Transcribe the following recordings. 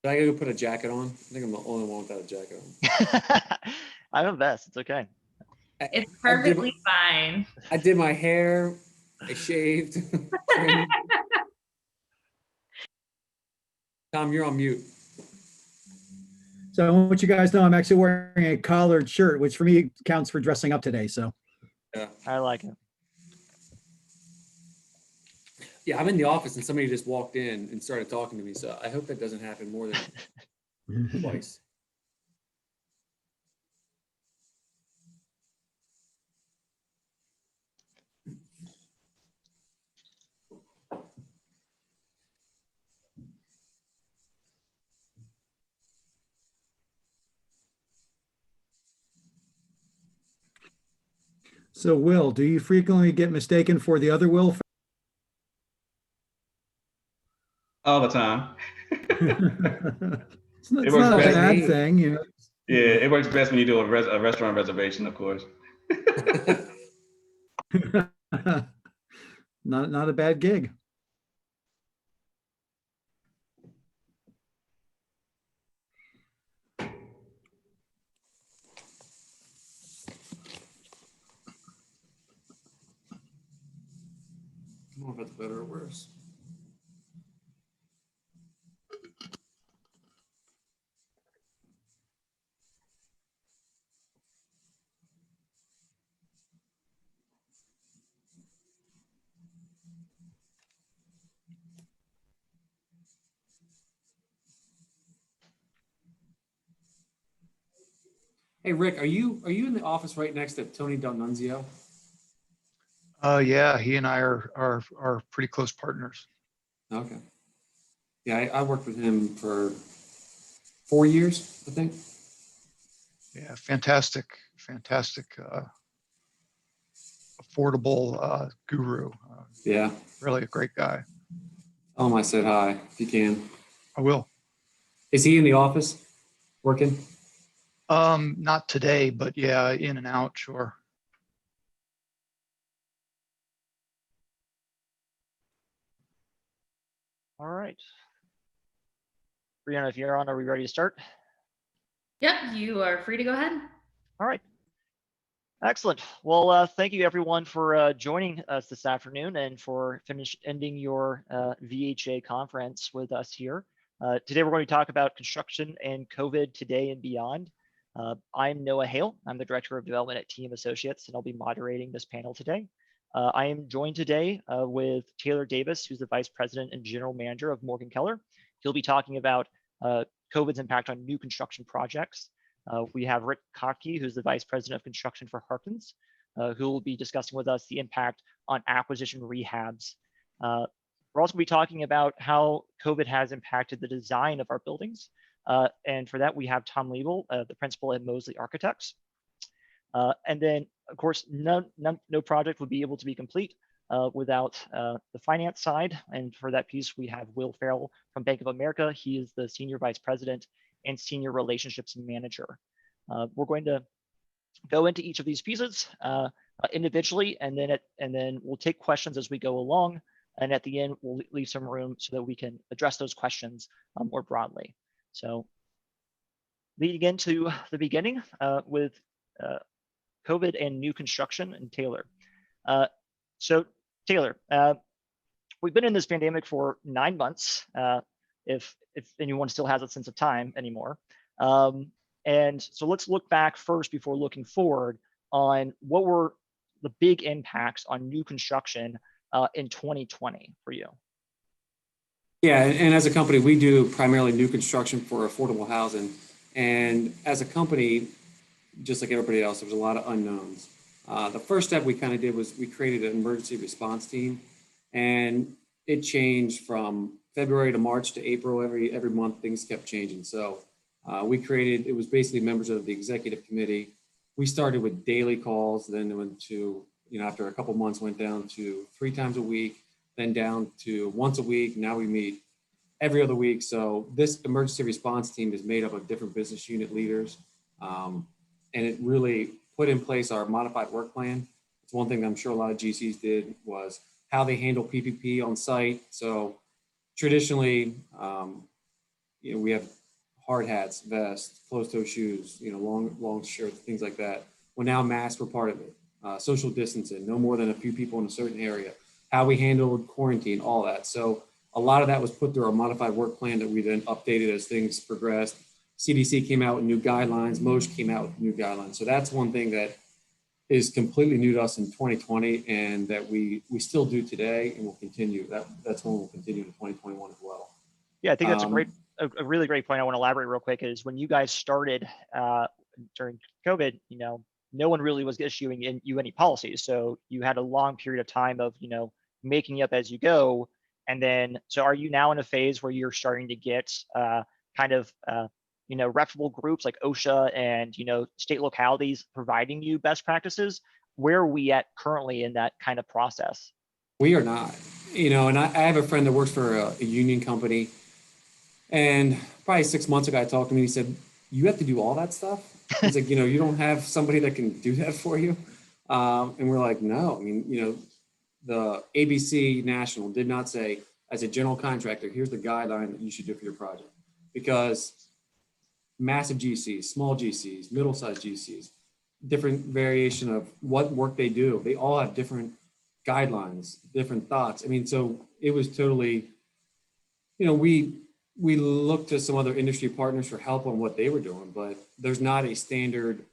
I gotta go put a jacket on? I think I'm the only one without a jacket on. I'm a vest. It's okay. It's perfectly fine. I did my hair. I shaved. Trimmed. Tom, you're on mute. So I want you guys to know I'm actually wearing a collared shirt, which for me counts for dressing up today. So Yeah. I like it. Yeah, I'm in the office and somebody just walked in and started talking to me. So I hope that doesn't happen more than twice. So Will, do you frequently get mistaken for the other Will? All the time. It's not a bad thing, you know. Yeah, it works best when you do a restaurant reservation, of course. Not a bad gig. I don't know if that's better or worse. Hey Rick, are you in the office right next to Tony Del Nunzio? Yeah, he and I are pretty close partners. Okay. Yeah, I worked with him for 4 years, I think. Yeah, fantastic, affordable guru. Yeah. Really a great guy. Tell him I said hi, if you can. I will. Is he in the office working? Not today, but yeah, in and out, sure. All right. Brianna, if you're on, are we ready to start? Yep, you are free to go ahead. All right. Excellent. Well, thank you everyone for joining us this afternoon and for ending your VHA conference with us here. Today we're going to talk about construction and COVID today and beyond. I'm Noah Hale. I'm the Director of Development at TM Associates, and I'll be moderating this panel today. I am joined today with Taylor Davis, who's the Vice President and General Manager of Morgan Keller. He'll be talking about COVID's impact on new construction projects. We have Rick Kottke, who's the Vice President of Construction for Harkins, who will be discussing with us the impact on acquisition rehabs. We're also going to be talking about how COVID has impacted the design of our buildings. And for that, we have Tom Liebel, the principal at Mosley Architects. And then, of course, no project would be able to be complete without the finance side. And for that piece, we have Will Farrell from Bank of America. He is the Senior Vice President and Senior Relationships Manager. We're going to go into each of these pieces individually, and then we'll take questions as we go along. And at the end, we'll leave some room so that we can address those questions more broadly. So leading into the beginning with COVID and new construction and Taylor. So Taylor, we've been in this pandemic for 9 months, if anyone still has a sense of time anymore. And so let's look back first before looking forward on what were the big impacts on new construction in 2020 for you. Yeah, and as a company, we do primarily new construction for affordable housing. And as a company, just like everybody else, there was a lot of unknowns. The first step we kind of did was we created an emergency response team, and it changed from February to March to April. Every month, things kept changing. So we created, it was basically members of the executive committee. We started with daily calls, then it went to, after a couple months, went down to 3 times a week, then down to once a week. Now we meet every other week. So this emergency response team is made up of different business unit leaders. And it really put in place our modified work plan. It's one thing I'm sure a lot of GCs did was how they handle PPP on site. So traditionally, we have hard hats, vests, closed-toe shoes, long shirts, things like that. Well, now masks were part of it. Social distancing, no more than a few people in a certain area. How we handled quarantine, all that. So a lot of that was put through our modified work plan that we then updated as things progressed. CDC came out with new guidelines. MOSH came out with new guidelines. So that's one thing that is completely new to us in 2020 and that we still do today and will continue. That's one we'll continue in 2021 as well. Yeah, I think that's a really great point. I want to elaborate real quick is when you guys started during COVID, no one really was issuing you any policies. So you had a long period of time of, making up as you go. And then, so are you now in a phase where you're starting to get reputable groups like OSHA and, state localities providing you best practices? Where are we at currently in that kind of process? We are not, and I have a friend that works for a union company. And probably 6 months ago, I talked to him and he said, you have to do all that stuff? He's like, you don't have somebody that can do that for you? And we're like, no. I mean, the ABC National did not say, as a general contractor, here's the guideline that you should do for your project. Because massive GCs, small GCs, middle-sized GCs, different variation of what work they do, they all have different guidelines, different thoughts. I mean, so it was totally, we looked to some other industry partners for help on what they were doing, but there's not a standard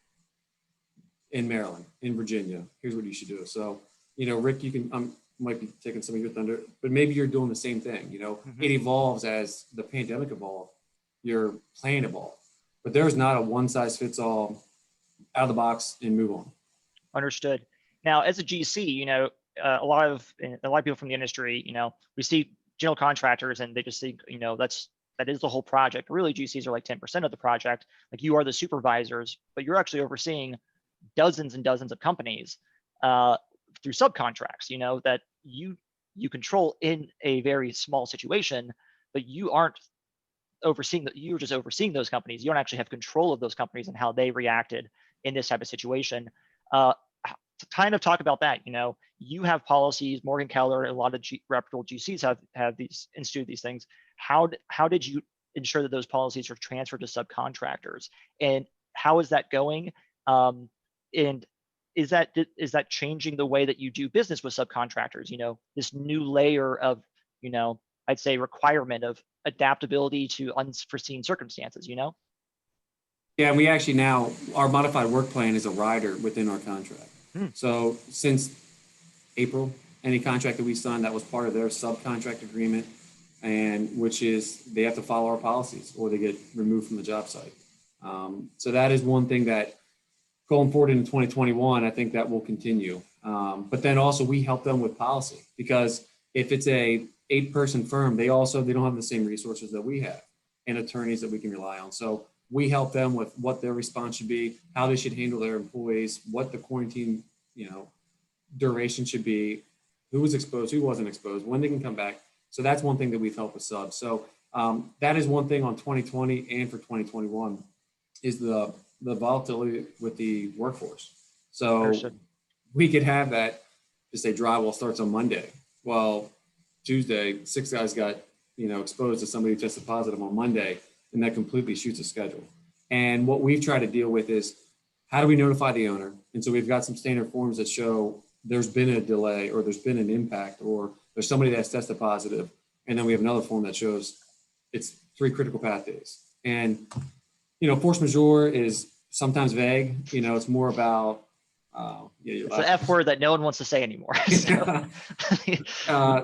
in Maryland, in Virginia. Here's what you should do. So, Rick, you can, might be taking some of your thunder, but maybe you're doing the same thing. It evolves as the pandemic evolved, your plan evolved, but there's not a one size fits all, out of the box and move on. Understood. Now, as a GC, a lot of people from the industry, we see general contractors and they just think, that is the whole project. Really, GCs are like 10% of the project. Like you are the supervisors, but you're actually overseeing dozens and dozens of companies through subcontracts, that you control in a very small situation, but you aren't overseeing that. You're just overseeing those companies. You don't actually have control of those companies and how they reacted in this type of situation. To kind of talk about that, you have policies. Morgan Keller, a lot of reputable GCs have instituted these things. How did you ensure that those policies are transferred to subcontractors, and how is that going? And is that changing the way that you do business with subcontractors? This new layer of, I'd say requirement of adaptability to unforeseen circumstances. Yeah, and we actually now, our modified work plan is a rider within our contract. So since April, any contract that we signed, that was part of their subcontract agreement, and which is they have to follow our policies or they get removed from the job site. So that is one thing that going forward into 2021, I think that will continue. But then also we help them with policy, because if it's a 8-person firm, they don't have the same resources that we have and attorneys that we can rely on. So we help them with what their response should be, how they should handle their employees, what the quarantine, duration should be, who was exposed, who wasn't exposed, when they can come back. So that's one thing that we've helped with subs. So that is one thing on 2020 and for 2021 is the volatility with the workforce. So we could have that, just say drywall starts on Monday. Well, Tuesday, 6 guys got, exposed to somebody who tested positive on Monday, and that completely shoots a schedule. And what we've tried to deal with is, how do we notify the owner? And so we've got some standard forms that show there's been a delay or there's been an impact or there's somebody that's tested positive. And then we have another form that shows it's 3 critical path days. And, force majeure is sometimes vague. It's more about, it's an F word that no one wants to say anymore. Pandemics, I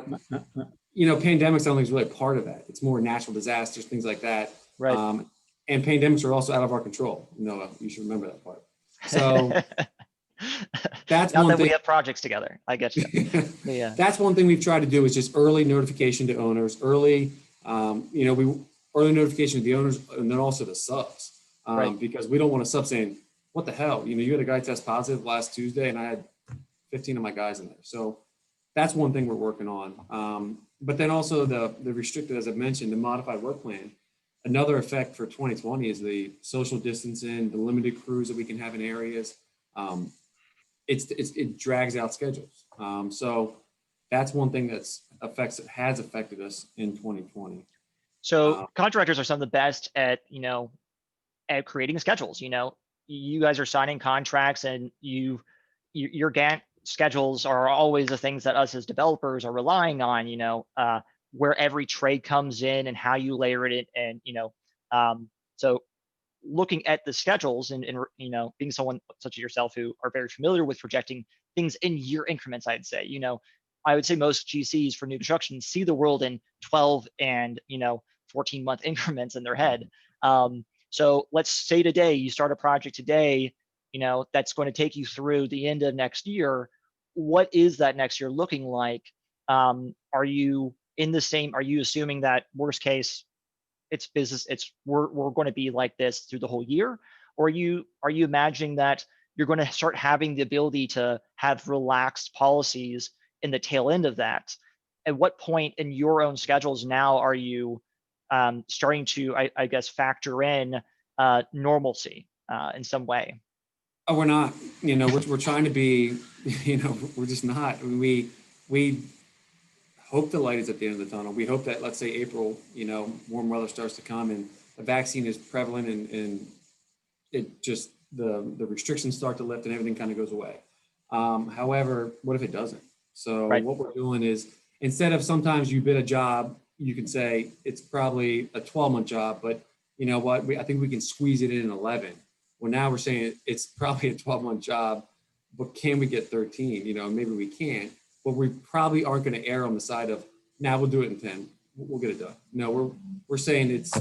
don't think is really part of that. It's more natural disasters, things like that. Right. And pandemics are also out of our control. You should remember that part. So that's not one that thing. We have projects together. I get you. Yeah. That's one thing we've tried to do is just early notification to owners, early notification to the owners, and then also the subs, because we don't want a sub saying, "What the hell? You had a guy test positive last Tuesday, and I had 15 of my guys in there." So that's one thing we're working on. But then also the restricted, as I mentioned, the modified work plan. Another effect for 2020 is the social distancing, the limited crews that we can have in areas. It drags out schedules. So that's one thing has affected us in 2020. So contractors are some of the best at, at creating schedules. You guys are signing contracts, and your Gantt schedules are always the things that us as developers are relying on. Where every trade comes in and how you layer it in, and so looking at the schedules and being someone such as yourself who are very familiar with projecting things in year increments, I would say most GCs for new construction see the world in 12 and 14-month increments in their head. So let's say today you start a project today, that's going to take you through the end of next year. What is that next year looking like? Are you assuming that worst case it's business, we're going to be like this through the whole year? Or are you imagining that you're going to start having the ability to have relaxed policies in the tail end of that? At what point in your own schedules now are you starting to, I guess, factor in normalcy in some way? Oh, we're not. We're trying to be. We're just not. We hope the light is at the end of the tunnel. We hope that, let's say April, warm weather starts to come and the vaccine is prevalent, and it just the restrictions start to lift and everything kind of goes away. However, what if it doesn't? So Right. What we're doing is, instead of sometimes you bid a job, you can say it's probably a 12-month job, but you know what? I think we can squeeze it in 11. Well, now we're saying it's probably a 12-month job, but can we get 13? Maybe we can't, but we probably aren't going to err on the side of, now we'll do it in 10. We'll get it done. No, we're saying it's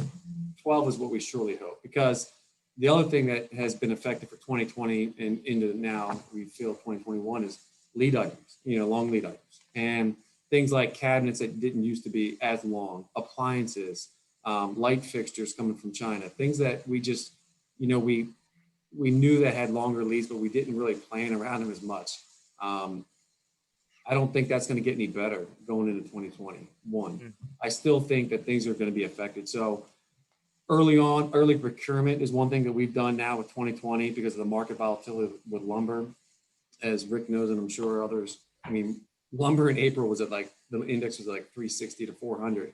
12 is what we surely hope, because the other thing that has been effective for 2020 and into now, we feel 2021, is lead items, long lead items, and things like cabinets that didn't used to be as long, appliances, light fixtures coming from China, things that we just, we knew that had longer leads, but we didn't really plan around them as much. I don't think that's going to get any better going into 2021. I still think that things are going to be affected. So early procurement is one thing that we've done now with 2020 because of the market volatility with lumber. As Rick knows, and I'm sure others, lumber in April was at the index was like 360 to 400.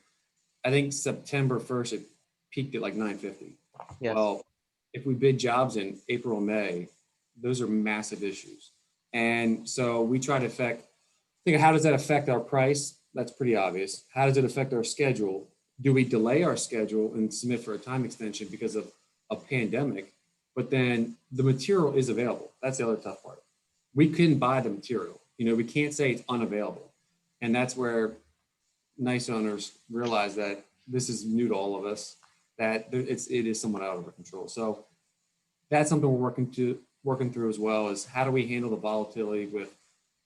I think September 1st, it peaked at like 950. Yes. Well, if we bid jobs in April, May, those are massive issues. And so we try to think, how does that affect our price? That's pretty obvious. How does it affect our schedule? Do we delay our schedule and submit for a time extension because of a pandemic? But then the material is available. That's the other tough part. We couldn't buy the material. We can't say it's unavailable. And that's where nice owners realize that this is new to all of us, that it is somewhat out of our control. So that's something we're working through as well, is how do we handle the volatility with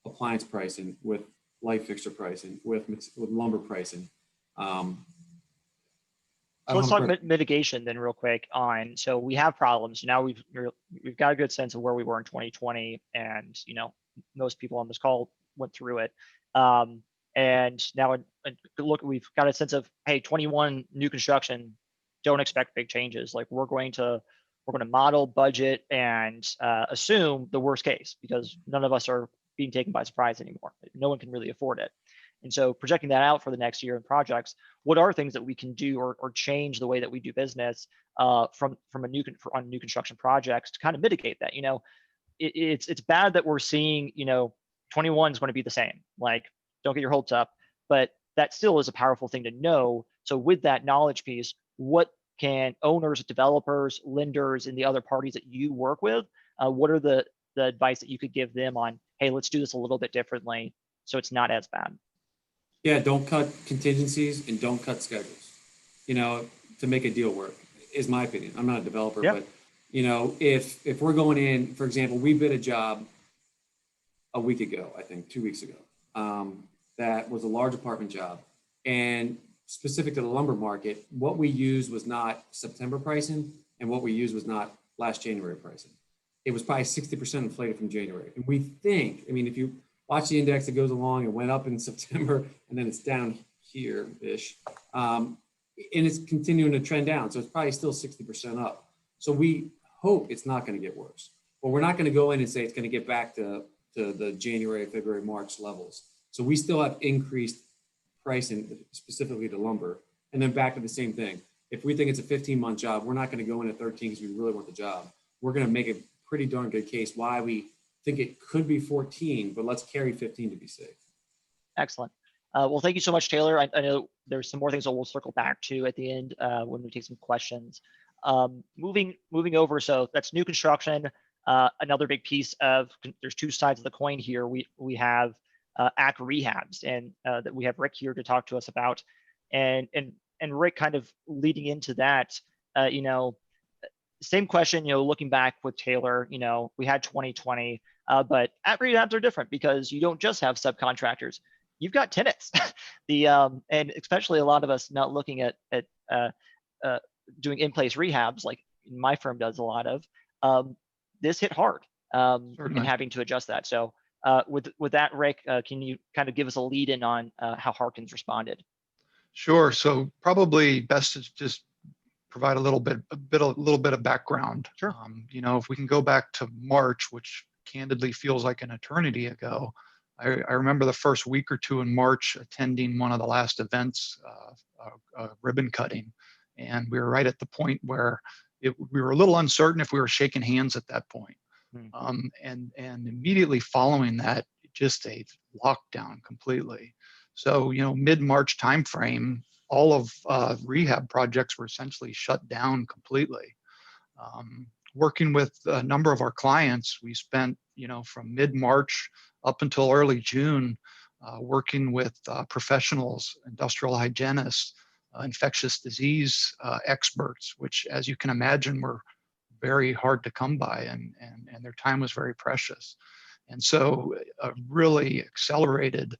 appliance pricing, with light fixture pricing, with lumber pricing. So let's talk mitigation then real quick so we have problems. Now we've got a good sense of where we were in 2020, and most people on this call went through it. And now look, we've got a sense of, hey, 21 new construction, don't expect big changes. Like we're going to model, budget, and assume the worst case, because none of us are being taken by surprise anymore. No one can really afford it. And so projecting that out for the next year in projects, what are things that we can do or change the way that we do business from on new construction projects to kind of mitigate that? It's bad that we're seeing 21 is going to be the same. Like, don't get your hopes up, but that still is a powerful thing to know. So with that knowledge piece, what can owners, developers, lenders, and the other parties that you work with, what are the advice that you could give them on, hey, let's do this a little bit differently so it's not as bad? Yeah, don't cut contingencies and don't cut schedules, to make a deal work, is my opinion. I'm not a developer, Yeah. but, if we're going in, for example, we bid a job a week ago, I think 2 weeks ago, that was a large apartment job. And specific to the lumber market, what we used was not September pricing, and what we used was not last January pricing. It was probably 60% inflated from January. And we think, if you watch the index, it goes along, it went up in September, and then it's down here-ish. And it's continuing to trend down. So it's probably still 60% up. So we hope it's not going to get worse. But we're not going to go in and say it's going to get back to the January, February, March levels. So we still have increased pricing, specifically to lumber, And then back to the same thing. If we think it's a 15-month job, we're not going to go into 13 because we really want the job. We're going to make a pretty darn good case why we think it could be 14, but let's carry 15 to be safe. Excellent. Well, thank you so much, Taylor. I know there's some more things that we'll circle back to at the end when we take some questions. Moving over, so that's new construction. Another big piece of, there's two sides of the coin here. We have ACK rehabs, and that we have Rick here to talk to us about. And Rick, kind of leading into that, same question, looking back with Taylor, we had 2020, but ACK rehabs are different because you don't just have subcontractors. You've got tenants. And especially a lot of us not looking at doing in-place rehabs like my firm does a lot of. This hit hard and having to adjust that. So with that, Rick, can you kind of give us a lead in on how Harkins responded? Sure. So probably best to just provide a little bit of background. Sure. If we can go back to March, which candidly feels like an eternity ago, I remember the first week or two in March attending one of the last events, ribbon cutting, and we were right at the point where we were a little uncertain if we were shaking hands at that point. And immediately following that, just a lockdown completely. So, mid-March timeframe, all of rehab projects were essentially shut down completely. Working with a number of our clients, we spent, from mid-March up until early June, working with professionals, industrial hygienists, infectious disease experts, which, as you can imagine, were very hard to come by, and their time was very precious. And so a really accelerated,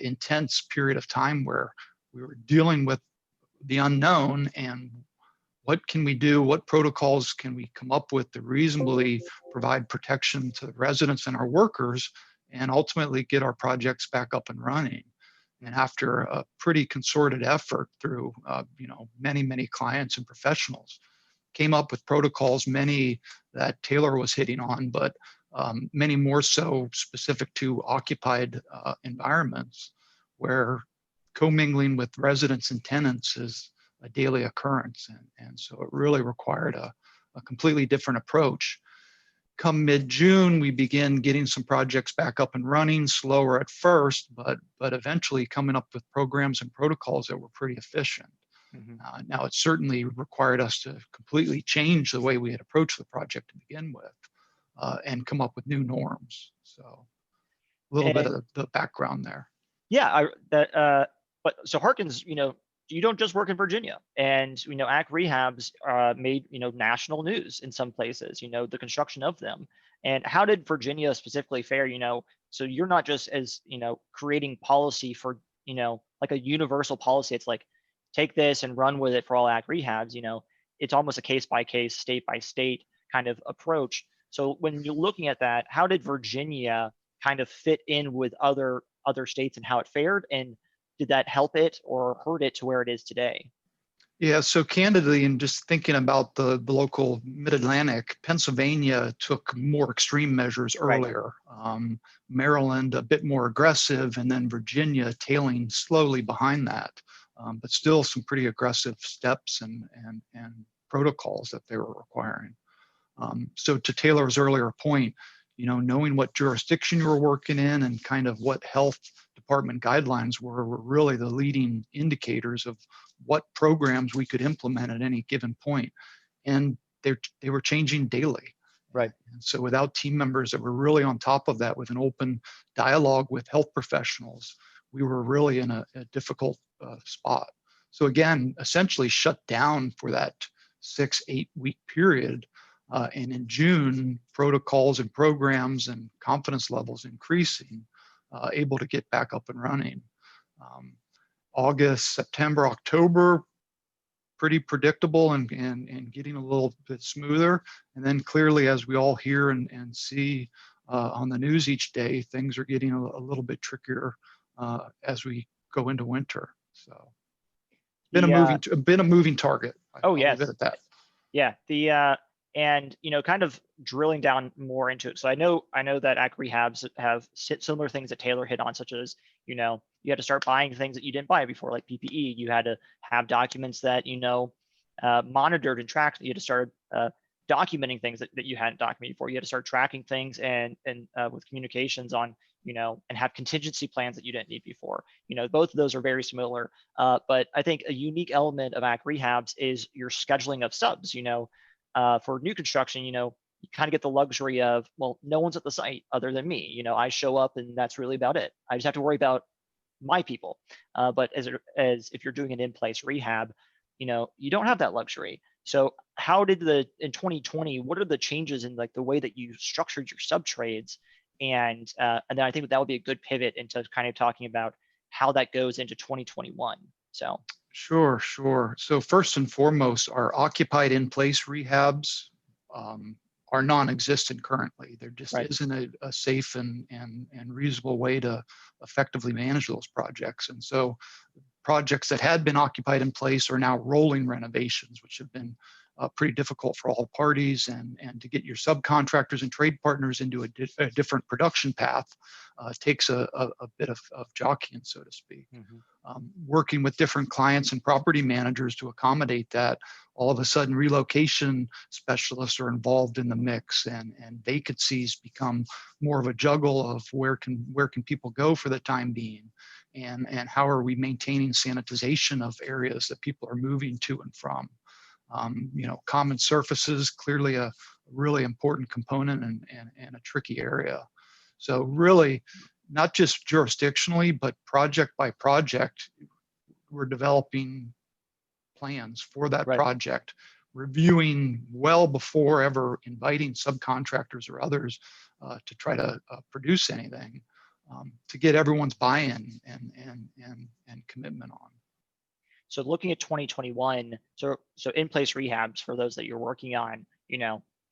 intense period of time where we were dealing with the unknown and what can we do, what protocols can we come up with to reasonably provide protection to the residents and our workers, and ultimately get our projects back up and running. And after a pretty concerted effort through many clients and professionals, came up with protocols, many that Taylor was hitting on, but many more so specific to occupied environments where commingling with residents and tenants is a daily occurrence. And so it really required a completely different approach. Come mid-June, we begin getting some projects back up and running, slower at first, but eventually coming up with programs and protocols that were pretty efficient. Now, it certainly required us to completely change the way we had approached the project to begin with, and come up with new norms. So a little bit of the background there. Yeah, but so Harkins, you don't just work in Virginia, and ACK rehabs made national news in some places. The construction of them, and how did Virginia specifically fare? So you're not just as creating policy for like a universal policy. It's like take this and run with it for all ACK rehabs. It's almost a case by case, state by state kind of approach. So when you're looking at that, how did Virginia kind of fit in with other states and how it fared, and did that help it or hurt it to where it is today? Yeah, so candidly, and just thinking about the local Mid-Atlantic, Pennsylvania took more extreme measures earlier. Right. Maryland a bit more aggressive, and then Virginia tailing slowly behind that, but still some pretty aggressive steps and protocols that they were requiring. So to Taylor's earlier point, knowing what jurisdiction you were working in and kind of what health department guidelines were really the leading indicators of what programs we could implement at any given point. And they were changing daily. Right. And so without team members that were really on top of that with an open dialogue with health professionals, we were really in a difficult spot. So again, essentially shut down for that 6-8 week period. And in June, protocols and programs and confidence levels increasing, able to get back up and running. August, September, October, pretty predictable and getting a little bit smoother. And then clearly, as we all hear and see on the news each day, things are getting a little bit trickier as we go into winter. So been a moving target. Oh, yes. At that. Yeah. And kind of drilling down more into it. So I know that ACK rehabs have similar things that Taylor hit on, such as you had to start buying things that you didn't buy before, like PPE. You had to have documents that monitored and tracked. You had to start documenting things that you hadn't documented before. You had to start tracking things and with communications on and have contingency plans that you didn't need before. Both of those are very similar. But I think a unique element of ACK rehabs is your scheduling of subs. For new construction, you kind of get the luxury of, well, no one's at the site other than me. I show up and that's really about it. I just have to worry about my people. But as if you're doing an in-place rehab, you don't have that luxury. So how did in 2020, what are the changes in like the way that you structured your sub trades? And then I think that would be a good pivot into kind of talking about how that goes into 2021. So. Sure. So first and foremost, our occupied in-place rehabs are non-existent currently. There just Right. isn't a safe and reasonable way to effectively manage those projects. And so projects that had been occupied in place are now rolling renovations, which have been pretty difficult for all parties, and to get your subcontractors and trade partners into a different production path takes a bit of jockeying, so to speak. Mm-hmm. Working with different clients and property managers to accommodate that, all of a sudden relocation specialists are involved in the mix, and vacancies become more of a juggle of where can people go for the time being, and how are we maintaining sanitization of areas that people are moving to and from. Common surfaces, clearly a really important component and a tricky area. So really, not just jurisdictionally, but project by project, we're developing plans for that Right. project, reviewing well before ever inviting subcontractors or others to try to produce anything, to get everyone's buy-in and commitment on. So looking at 2021, so in-place rehabs for those that you're working on,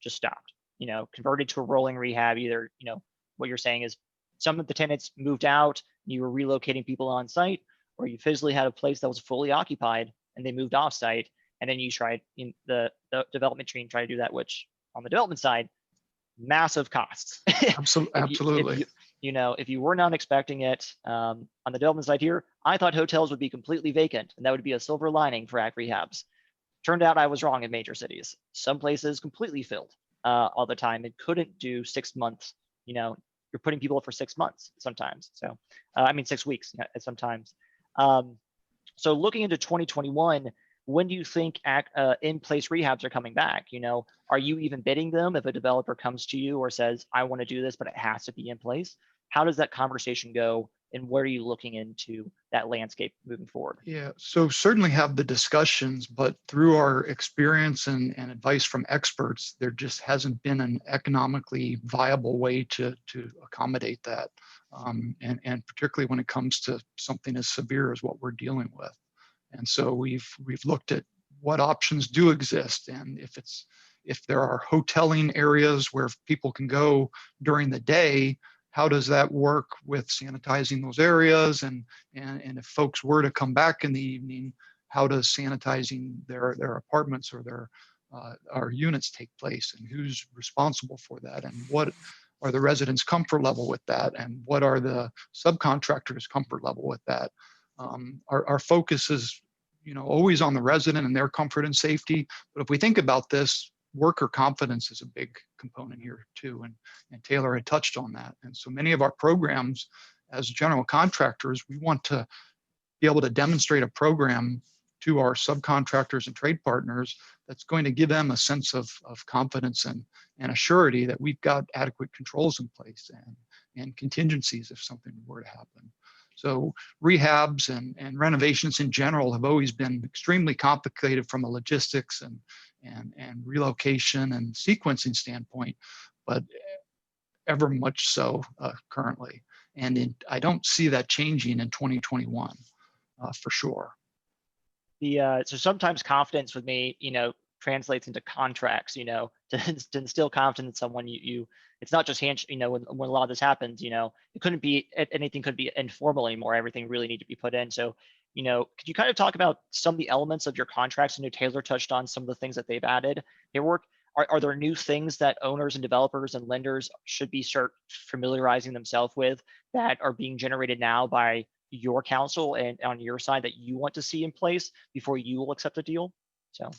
just stopped. Converted to a rolling rehab. Either what you're saying is some of the tenants moved out, you were relocating people on site, or you physically had a place that was fully occupied and they moved off site, and then you tried in the development team try to do that, which on the development side, massive costs. Absolutely. If you were not expecting it, on the development side here, I thought hotels would be completely vacant, and that would be a silver lining for ACK rehabs. Turned out I was wrong in major cities. Some places completely filled all the time and couldn't do 6 months. You're putting people up for 6 months sometimes. So, 6 weeks sometimes. So looking into 2021, when do you think in-place rehabs are coming back? Are you even bidding them if a developer comes to you or says, I want to do this, but it has to be in place? How does that conversation go, and where are you looking into that landscape moving forward? Yeah, so certainly have the discussions, but through our experience and advice from experts, there just hasn't been an economically viable way to accommodate that. And particularly when it comes to something as severe as what we're dealing with. And so we've looked at what options do exist, and if there are hoteling areas where people can go during the day, how does that work with sanitizing those areas? And if folks were to come back in the evening, how does sanitizing their apartments or their our units take place, and who's responsible for that, and what are the residents' comfort level with that, and what are the subcontractors' comfort level with that? Our focus is always on the resident and their comfort and safety. But if we think about this, worker confidence is a big component here too. And Taylor had touched on that. And so many of our programs as general contractors, we want to be able to demonstrate a program to our subcontractors and trade partners that's going to give them a sense of confidence and a surety that we've got adequate controls in place and contingencies if something were to happen. So rehabs and renovations in general have always been extremely complicated from a logistics and relocation and sequencing standpoint, but ever much so currently. And I don't see that changing in 2021 for sure. So sometimes confidence with me, translates into contracts, to instill confidence in someone, it's not just when a lot of this happens, it couldn't be, anything could be informal anymore. Everything really need to be put in. So, could you kind of talk about some of the elements of your contracts? I know Taylor touched on some of the things that they've added. are there new things that owners and developers and lenders should be start familiarizing themselves with that are being generated now by your counsel and on your side that you want to see in place before you will accept a deal? So.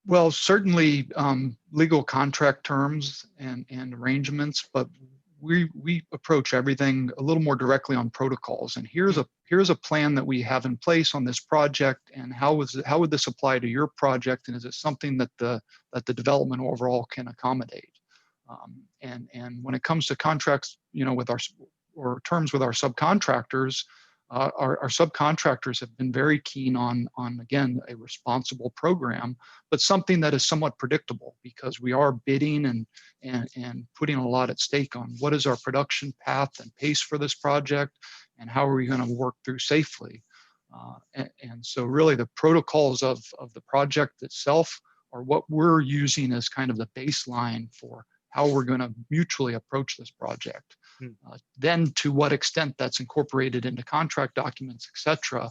Well, certainly legal contract terms and arrangements, but we approach everything a little more directly on protocols. And here's a plan that we have in place on this project, and how would this apply to your project, and is it something that the development overall can accommodate? And when it comes to contracts, with or terms with our subcontractors, our subcontractors have been very keen on again a responsible program, but something that is somewhat predictable, because we are bidding and putting a lot at stake on what is our production path and pace for this project, and how are we going to work through safely. And so really the protocols of the project itself are what we're using as kind of the baseline for how we're going to mutually approach this project. Then to what extent that's incorporated into contract documents, et cetera,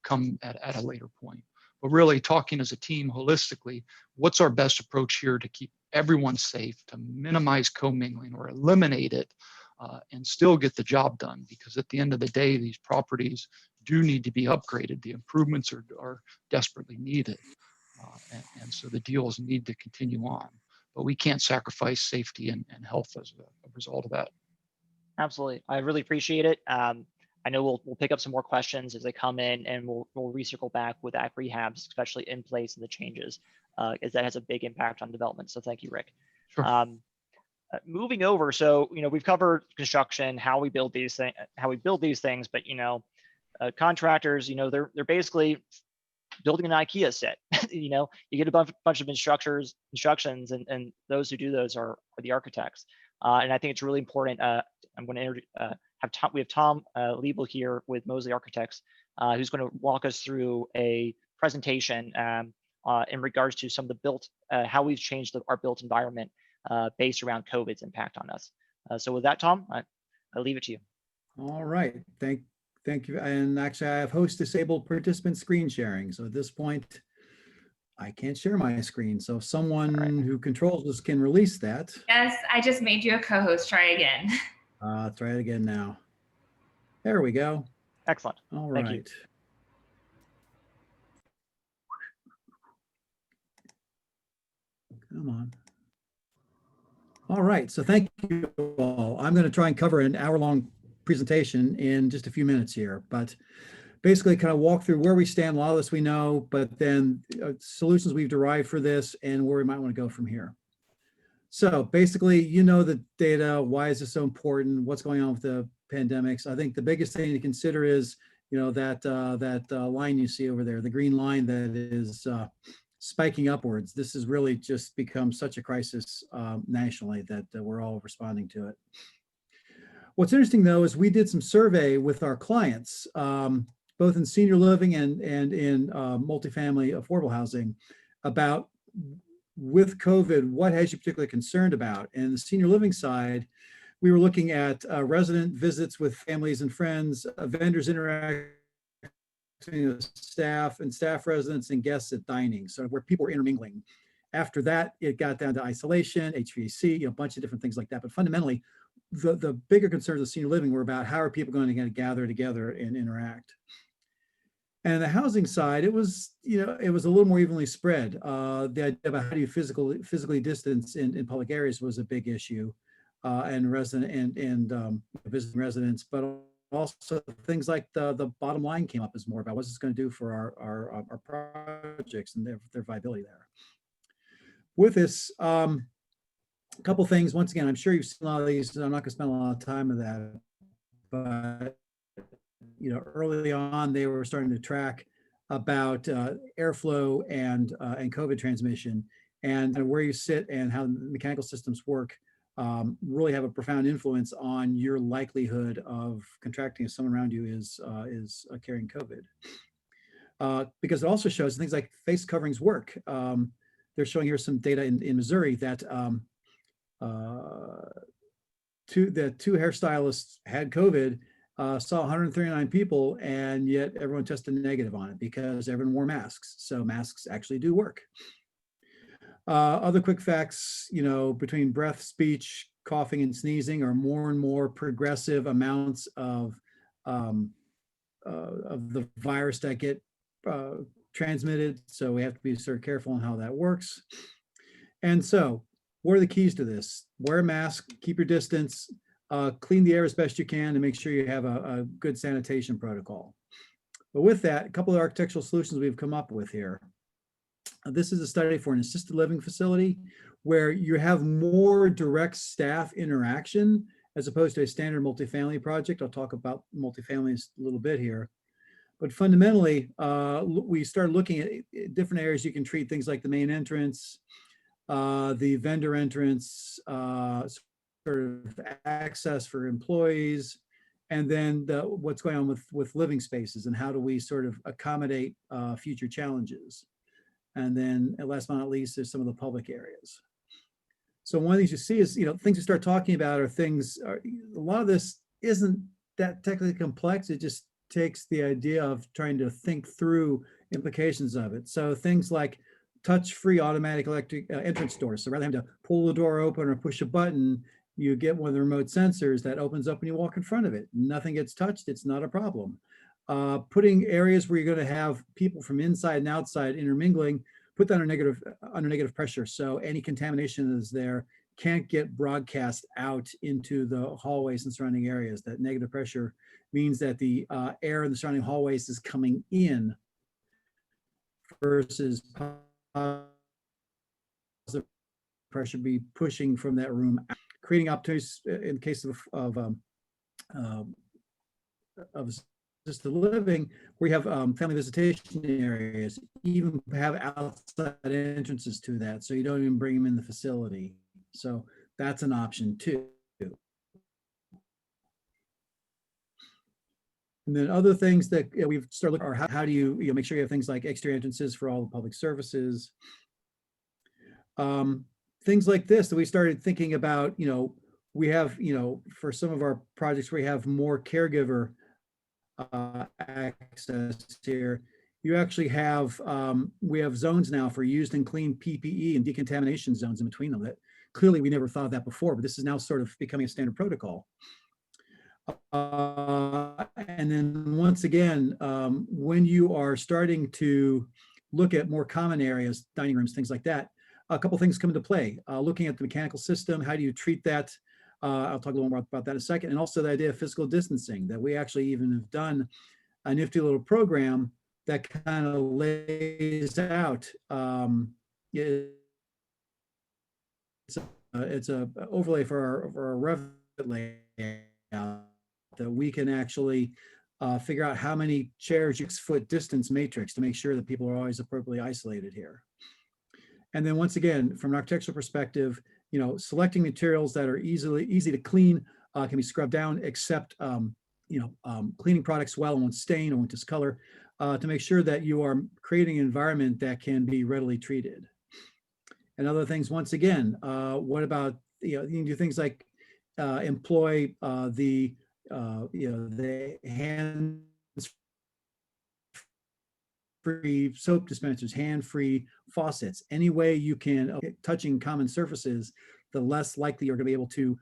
come at a later point. But really talking as a team holistically, what's our best approach here to keep everyone safe, to minimize commingling or eliminate it, and still get the job done? Because at the end of the day, these properties do need to be upgraded. The improvements are desperately needed. And so the deals need to continue on. But we can't sacrifice safety and health as a result of that. Absolutely. I really appreciate it. I know we'll pick up some more questions as they come in, and we'll recircle back with act rehabs, especially in place and the changes, as that has a big impact on development. So thank you, Rick. Sure. Moving over, so we've covered construction, how we build these things, but contractors, they're basically building an IKEA set. You get a bunch of instructions, and those who do those are the architects. And I think it's really important. I'm going to we have Tom Liebel here with Mosley Architects, who's going to walk us through a presentation in regards to some of the how we've changed our built environment based around COVID's impact on us. So with that, Tom, I leave it to you. All right. Thank you. And actually, I have host disabled participant screen sharing. So at this point, I can't share my screen. So if someone who controls this can release that. Yes, I just made you a co-host. Try again. Let's try it again now. There we go. Excellent. All Thank you. right. Come on. All right. So thank you all. I'm going to try and cover an hour-long presentation in just a few minutes here, but basically kind of walk through where we stand. A lot of this we know, but then solutions we've derived for this and where we might want to go from here. So basically, the data, why is this so important? What's going on with the pandemics? I think the biggest thing to consider is, that line you see over there, the green line that is spiking upwards. This has really just become such a crisis nationally that we're all responding to it. What's interesting though, is we did some survey with our clients, both in senior living and in multifamily affordable housing, about with COVID, what has you particularly concerned about? And the senior living side, we were looking at resident visits with families and friends, vendors interacting with staff and staff residents, and guests at dining. So where people were intermingling. After that, it got down to isolation, HVAC, a bunch of different things like that. But fundamentally, the bigger concerns of senior living were about how are people going to gather together and interact. And the housing side, it was a little more evenly spread. The idea about how do you physically distance in public areas was a big issue, and resident and visiting residents, but also things like the bottom line came up as more about what's this going to do for our projects and their viability there. With this, a couple things. Once again, I'm sure you've seen a lot of these, so I'm not going to spend a lot of time on that, but early on, they were starting to track about airflow and COVID transmission, and where you sit and how mechanical systems work really have a profound influence on your likelihood of contracting if someone around you is carrying COVID. Because it also shows things like face coverings work. They're showing here some data in Missouri that two hairstylists had COVID. Saw 139 people, and yet everyone tested negative on it because everyone wore masks. So masks actually do work. Other quick facts, between breath, speech, coughing, and sneezing are more and more progressive amounts of the virus that get transmitted. So we have to be sort of careful on how that works. And so, what are the keys to this? Wear a mask, keep your distance, clean the air as best you can, and make sure you have a good sanitation protocol. But with that, a couple of architectural solutions we've come up with here. This is a study for an assisted living facility where you have more direct staff interaction as opposed to a standard multifamily project. I'll talk about multifamily a little bit here. But fundamentally, we started looking at different areas you can treat, things like the main entrance, the vendor entrance, sort of access for employees, and then what's going on with living spaces and how do we sort of accommodate future challenges. And then last but not least, there's some of the public areas. So one of the things you see is, things you start talking about are things, a lot of this isn't that technically complex. It just takes the idea of trying to think through implications of it. So things like touch-free automatic electric entrance doors. So rather than having to pull the door open or push a button, you get one of the remote sensors that opens up and you walk in front of it. Nothing gets touched. It's not a problem. Putting areas where you're going to have people from inside and outside intermingling, put that under negative pressure. So any contamination that is there can't get broadcast out into the hallways and surrounding areas. That negative pressure means that the air in the surrounding hallways is coming in versus positive pressure be pushing from that room out, creating opportunities in the case of assisted living, we have family visitation areas, even have outside entrances to that, so you don't even bring them in the facility. So that's an option too. And then other things that we've started looking are how do you make sure you have things like exterior entrances for all the public services. Things like this that we started thinking about, we have, for some of our projects, we have more caregiver access here. You actually have, we have zones now for used and clean PPE and decontamination zones in between them that clearly we never thought of that before, but this is now sort of becoming a standard protocol. And then once again, when you are starting to look at more common areas, dining rooms, things like that, a couple things come into play. Looking at the mechanical system, how do you treat that? I'll talk a little more about that in a second. And also the idea of physical distancing, that we actually even have done a nifty little program that kind of lays out, it's a overlay for our Revit layout that we can actually figure out how many chairs, 6-foot distance matrix to make sure that people are always appropriately isolated here. And then once again, from an architectural perspective, selecting materials that are easy to clean, can be scrubbed down, except cleaning products well and won't stain or won't discolor, to make sure that you are creating an environment that can be readily treated. And other things, once again, what about, you can do things like employ the hands-free soap dispensers, hand-free faucets. Any way you can, touching common surfaces, the less likely you're going to be able to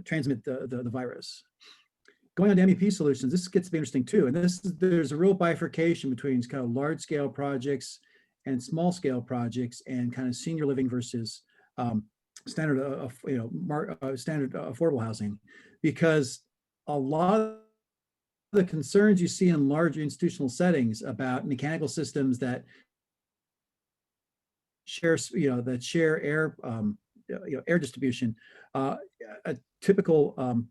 transmit the virus. Going on to MEP solutions, this gets to be interesting too. And there's a real bifurcation between kind of large-scale projects and small-scale projects, and kind of senior living versus standard affordable housing, because a lot of the concerns you see in larger institutional settings about mechanical systems that share, air, air distribution, a typical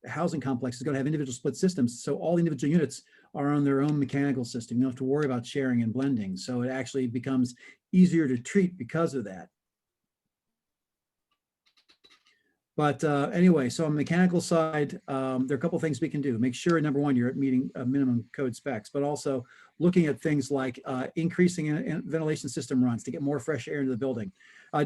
housing complex is going to have individual split systems. So all individual units are on their own mechanical system. You don't have to worry about sharing and blending. So it actually becomes easier to treat because of that. But anyway, so on the mechanical side, there are a couple of things we can do. Make sure, number one, you're meeting minimum code specs, but also looking at things like increasing ventilation system runs to get more fresh air into the building.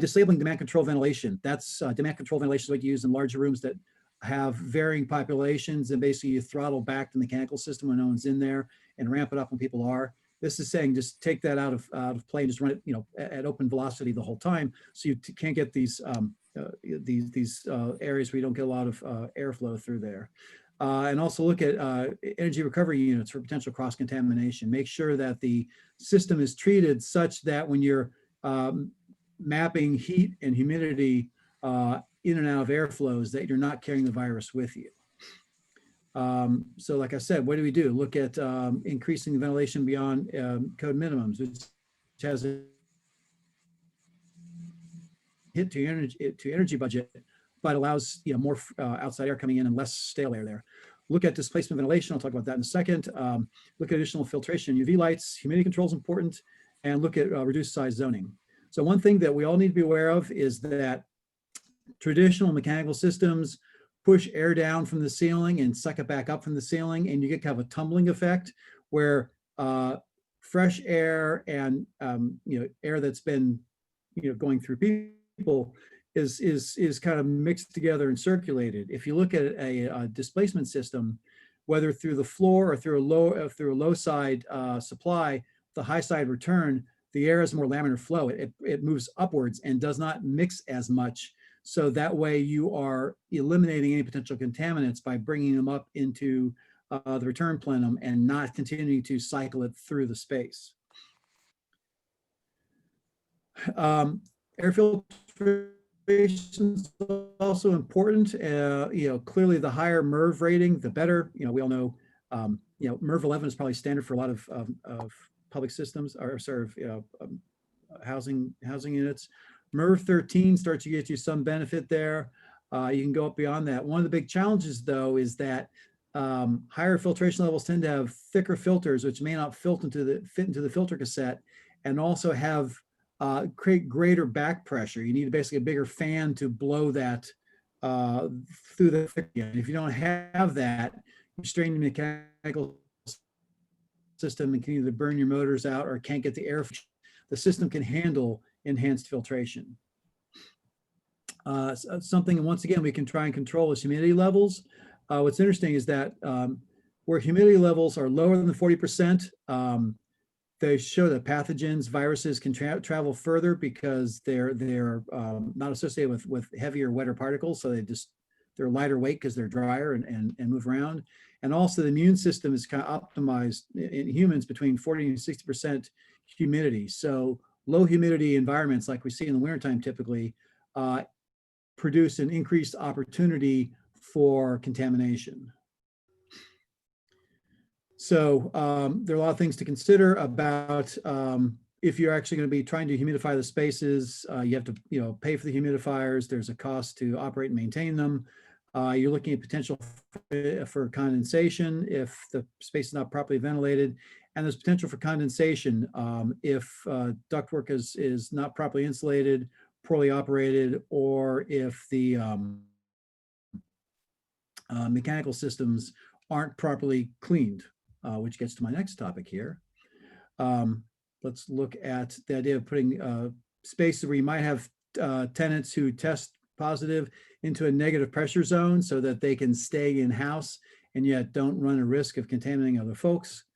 Disabling demand control ventilation. That's demand control ventilation is what you use in larger rooms that have varying populations, and basically you throttle back the mechanical system when no one's in there and ramp it up when people are. This is saying just take that out of play, just run it, at open velocity the whole time, so you can't get these areas where you don't get a lot of airflow through there. And also look at energy recovery units for potential cross-contamination. Make sure that the system is treated such that when you're mapping heat and humidity in and out of airflows, that you're not carrying the virus with you. So like I said, what do? Look at increasing the ventilation beyond code minimums, which has a hit to energy budget, but allows more outside air coming in and less stale air there. Look at displacement ventilation. I'll talk about that in a second. Look at additional filtration, UV lights, humidity control is important, and look at reduced size zoning. So one thing that we all need to be aware of is that traditional mechanical systems push air down from the ceiling and suck it back up from the ceiling, and you get kind of a tumbling effect where fresh air and air that's been going through people is kind of mixed together and circulated. If you look at a displacement system, whether through the floor or through a low side supply, the high side return, the air has more laminar flow. It moves upwards and does not mix as much. So that way you are eliminating any potential contaminants by bringing them up into the return plenum and not continuing to cycle it through the space. Air filtration is also important. Clearly the higher MERV rating, the better. We all know, MERV 11 is probably standard for a lot of public systems or housing units. MERV 13 starts to get you some benefit there. You can go up beyond that. One of the big challenges, though, is that higher filtration levels tend to have thicker filters, which may not fit into the filter cassette, and also have create greater back pressure. You need basically a bigger fan to blow that through the thick. If you don't have that, you strain the mechanical system and can either burn your motors out or can't get the air. The system can handle enhanced filtration. Something, once again, we can try and control is humidity levels. What's interesting is that where humidity levels are lower than the 40%, they show that pathogens, viruses can travel further because they're not associated with heavier, wetter particles. So they're lighter weight because they're drier and move around. And also the immune system is kind of optimized in humans between 40 and 60% humidity. So low humidity environments like we see in the wintertime typically produce an increased opportunity for contamination. So there are a lot of things to consider about if you're actually going to be trying to humidify the spaces. You have to pay for the humidifiers. There's a cost to operate and maintain them. You're looking at potential for condensation if the space is not properly ventilated, and there's potential for condensation if ductwork is not properly insulated, poorly operated, or if the mechanical systems aren't properly cleaned, which gets to my next topic here. Let's look at the idea of putting spaces where you might have tenants who test positive into a negative pressure zone so that they can stay in-house and yet don't run a risk of contaminating other folks.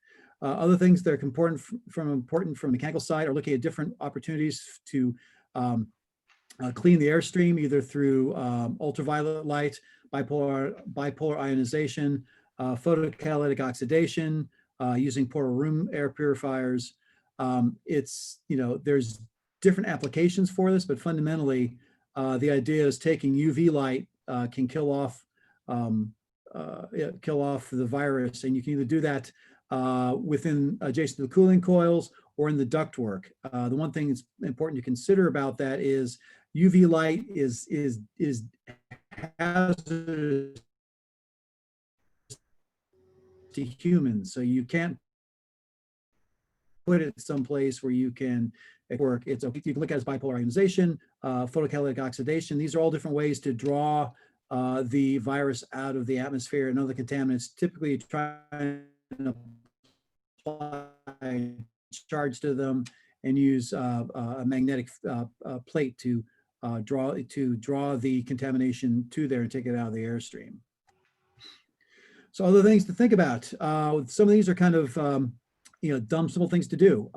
Other things that are important from the mechanical side are looking at different opportunities to clean the airstream, either through ultraviolet light, bipolar ionization, photocatalytic oxidation, using portable room air purifiers. There's different applications for this, but fundamentally, the idea is taking UV light can kill off the virus, and you can either do that within adjacent to the cooling coils or in the ductwork. The one thing that's important to consider about that is UV light is hazardous to humans, so you can't put it someplace where you can work. You can look at it as bipolar ionization, photocatalytic oxidation. These are all different ways to draw the virus out of the atmosphere and other contaminants. Typically, you try and apply charge to them and use a magnetic plate to draw the contamination to there and take it out of the airstream. So other things to think about. Some of these are kind of dumb, simple things to do.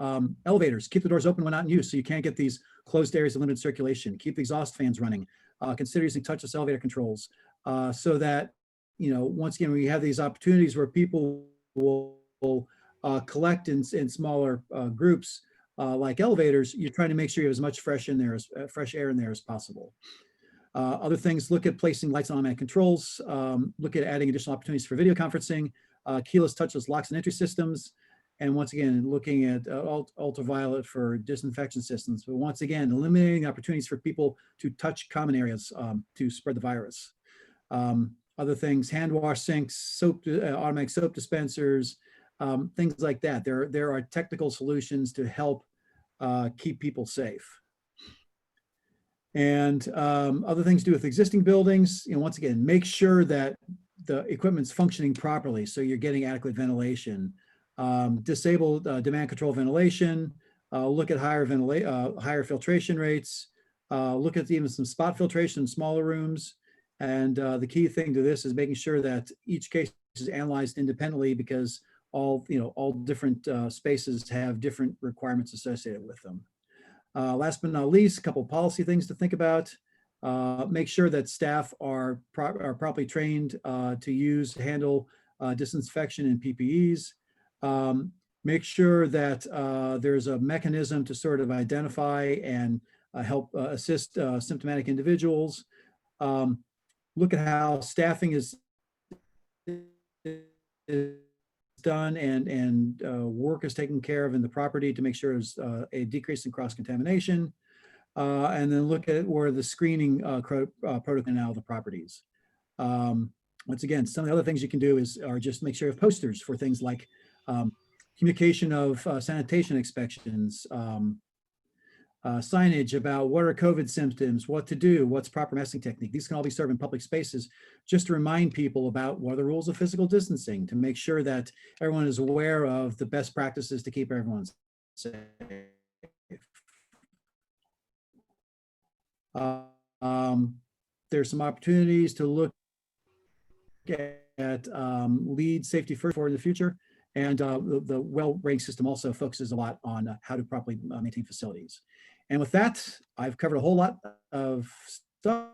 Elevators, keep the doors open when not in use so you can't get these closed areas of limited circulation. Keep the exhaust fans running. Consider using touchless elevator controls so that, once again, we have these opportunities where people will collect in smaller groups like elevators, you're trying to make sure you have as much fresh air in there as possible. Other things, look at placing lights on automatic controls, look at adding additional opportunities for video conferencing, keyless, touchless locks and entry systems, and once again, looking at ultraviolet for disinfection systems. But once again, eliminating opportunities for people to touch common areas to spread the virus. Other things, hand wash sinks, soap, automatic soap dispensers, things like that. There are technical solutions to help keep people safe. And other things to do with existing buildings, once again, make sure that the equipment's functioning properly so you're getting adequate ventilation. Disable demand control ventilation, look at higher filtration rates, look at even some spot filtration in smaller rooms. And the key thing to this is making sure that each case is analyzed independently because all different spaces have different requirements associated with them. Last but not least, a couple of policy things to think about. Make sure that staff are properly trained to handle disinfection and PPEs. Make sure that there's a mechanism to sort of identify and help assist symptomatic individuals. Look at how staffing is done and work is taken care of in the property to make sure there's a decrease in cross-contamination. And then look at where the screening protocol now of the properties. Once again, some of the other things you can do are just make sure you have posters for things like communication of sanitation inspections, signage about what are COVID symptoms, what to do, what's proper masking technique. These can all be served in public spaces just to remind people about what are the rules of physical distancing to make sure that everyone is aware of the best practices to keep everyone safe. There's some opportunities to look at lead safety first for in the future. And the well rating system also focuses a lot on how to properly maintain facilities. And with that, I've covered a whole lot of stuff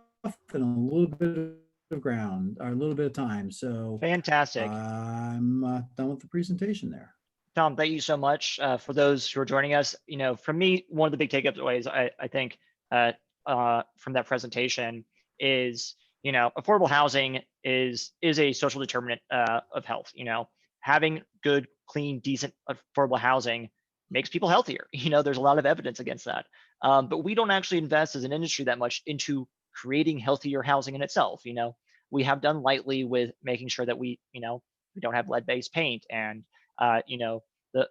in a little bit of ground, or a little bit of time. So Fantastic. I'm done with the presentation there. Tom, thank you so much for those who are joining us. From me, one of the big takeaways I think from that presentation is, affordable housing is a social determinant of health. Having good, clean, decent, affordable housing makes people healthier. There's a lot of evidence against that. But we don't actually invest as an industry that much into creating healthier housing in itself. We have done lightly with making sure that we don't have lead-based paint, and the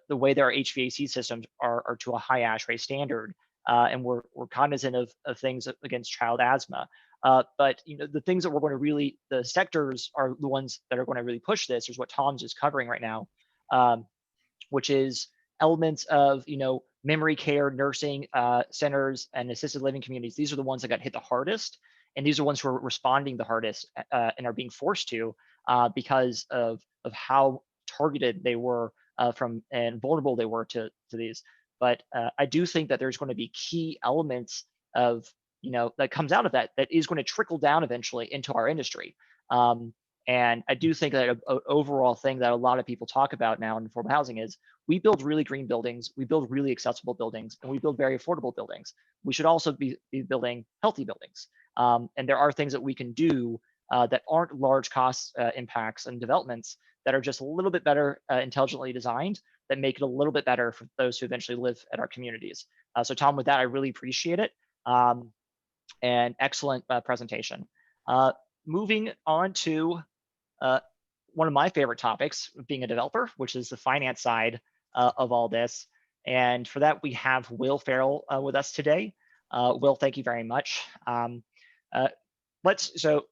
way that our HVAC systems are to a high ASHRAE standard, and we're cognizant of things against child asthma. But the things that we're going to really, the sectors are the ones that are going to really push this, is what Tom's is covering right now, which is elements of memory care, nursing centers, and assisted living communities. These are the ones that got hit the hardest, and these are ones who are responding the hardest and are being forced to because of how targeted they were and vulnerable they were to these. But I do think that there's going to be key elements of that comes out of that is going to trickle down eventually into our industry. And I do think that an overall thing that a lot of people talk about now in affordable housing is we build really green buildings, we build really accessible buildings, and we build very affordable buildings. We should also be building healthy buildings. And there are things that we can do that aren't large cost impacts and developments that are just a little bit better intelligently designed, that make it a little bit better for those who eventually live at our communities. So Tom, with that, I really appreciate it. And excellent presentation. Moving on to one of my favorite topics, being a developer, which is the finance side of all this. And for that, we have Will Farrell with us today. Will, thank you very much. So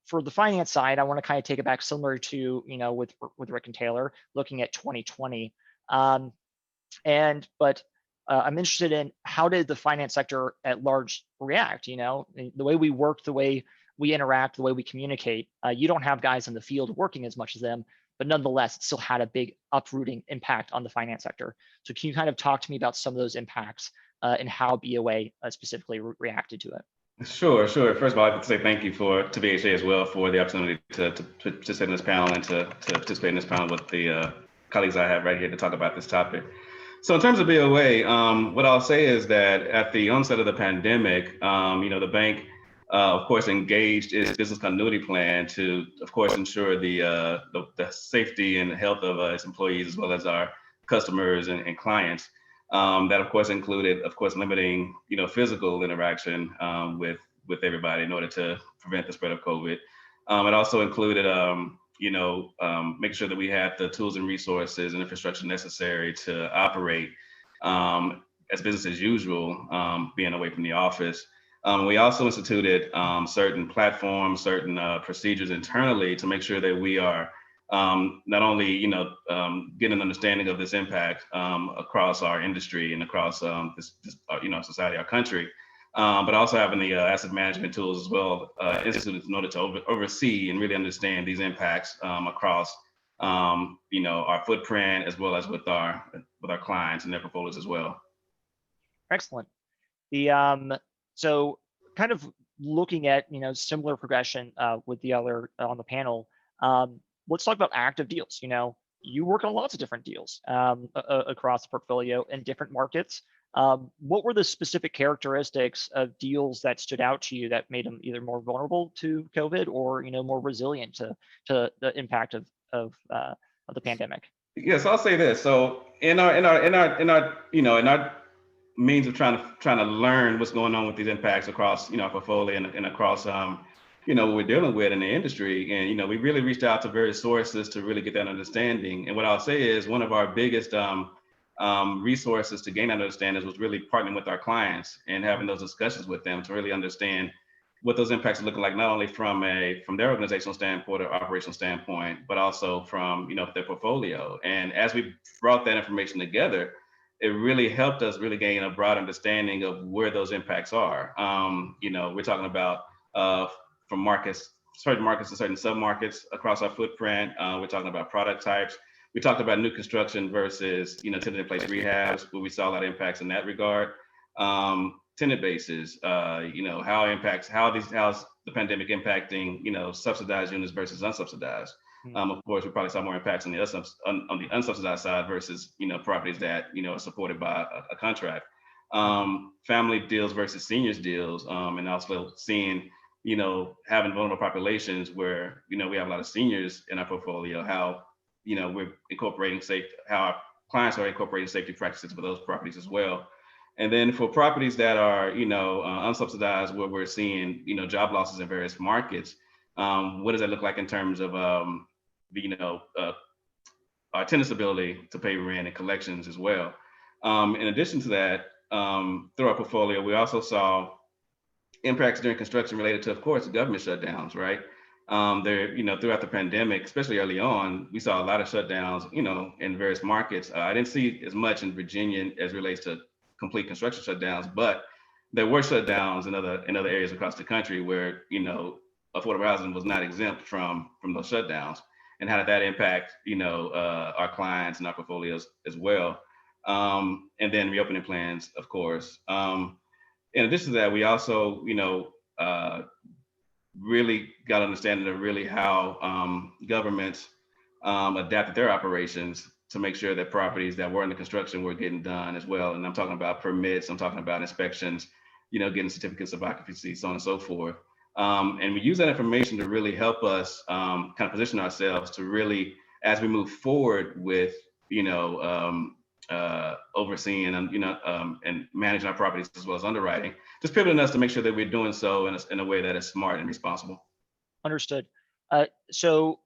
for the finance side, I want to kind of take it back similar to, with Rick and Taylor, looking at 2020. But I'm interested in how did the finance sector at large react? The way we work, the way we interact, the way we communicate. You don't have guys in the field working as much as them. but nonetheless, it still had a big uprooting impact on the finance sector. So can you kind of talk to me about some of those impacts and how BOA specifically reacted to it? Sure, sure. First of all, I'd like to say thank you to BHA as well for the opportunity to participate in this panel and to participate in this panel with the colleagues I have right here to talk about this topic. So in terms of BOA, what I'll say is that at the onset of the pandemic, the bank, of course, engaged its business continuity plan to, of course, ensure the safety and health of its employees as well as our customers and clients. That of course included, limiting, physical interaction with everybody in order to prevent the spread of COVID. It also included, making sure that we had the tools and resources and infrastructure necessary to operate as business as usual, being away from the office. We also instituted certain platforms, certain procedures internally to make sure that we are not only, getting an understanding of this impact across our industry and across this society, our country, but also having the asset management tools as well instituted in order to oversee and really understand these impacts across, our footprint as well as with our clients and their portfolios as well. Excellent. The so kind of looking at similar progression with the other on the panel. Let's talk about active deals. You work on lots of different deals across the portfolio in different markets. What were the specific characteristics of deals that stood out to you that made them either more vulnerable to COVID or more resilient to the impact of the pandemic? Yes, I'll say this. So in our means of trying to learn what's going on with these impacts across our portfolio and across what we're dealing with in the industry. And, we really reached out to various sources to really get that understanding. And what I'll say is one of our biggest resources to gain that understanding was really partnering with our clients and having those discussions with them to really understand what those impacts are looking like, not only from their organizational standpoint or operational standpoint, but also from, their portfolio. And as we brought that information together, it really helped us really gain a broad understanding of where those impacts are. We're talking about from certain markets to certain submarkets across our footprint. We're talking about product types. We talked about new construction versus, tenant-in-place rehabs, where we saw a lot of impacts in that regard. Tenant bases, how's the pandemic impacting, subsidized units versus unsubsidized. Of course, we probably saw more impacts on the unsubsidized side versus, properties that, are supported by a contract. Family deals versus seniors deals, and also seeing, having vulnerable populations where, we have a lot of seniors in our portfolio, how, we're incorporating how our clients are incorporating safety practices for those properties as well. And then for properties that are, unsubsidized, where we're seeing, job losses in various markets, what does that look like in terms of, our tenants' ability to pay rent and collections as well? In addition to that, through our portfolio, we also saw impacts during construction related to, of course, government shutdowns, right? Throughout the pandemic, especially early on, we saw a lot of shutdowns, in various markets. I didn't see as much in Virginia as relates to complete construction shutdowns, but there were shutdowns in other areas across the country where, affordable housing was not exempt from those shutdowns. And how did that impact, our clients and our portfolios as well? And then reopening plans, of course. In addition to that, we also, really got understanding of really how getting adapted their operations to make sure that properties that were in the construction were getting done as well. And I'm talking about permits, I'm talking about inspections, getting certificates of occupancy, so on and so forth. And we use that information to really help us kind of position ourselves to really, as we move forward with, overseeing and managing our properties as well as underwriting, just pivoting us to make sure that we're doing so in a way that is smart and responsible. Understood. So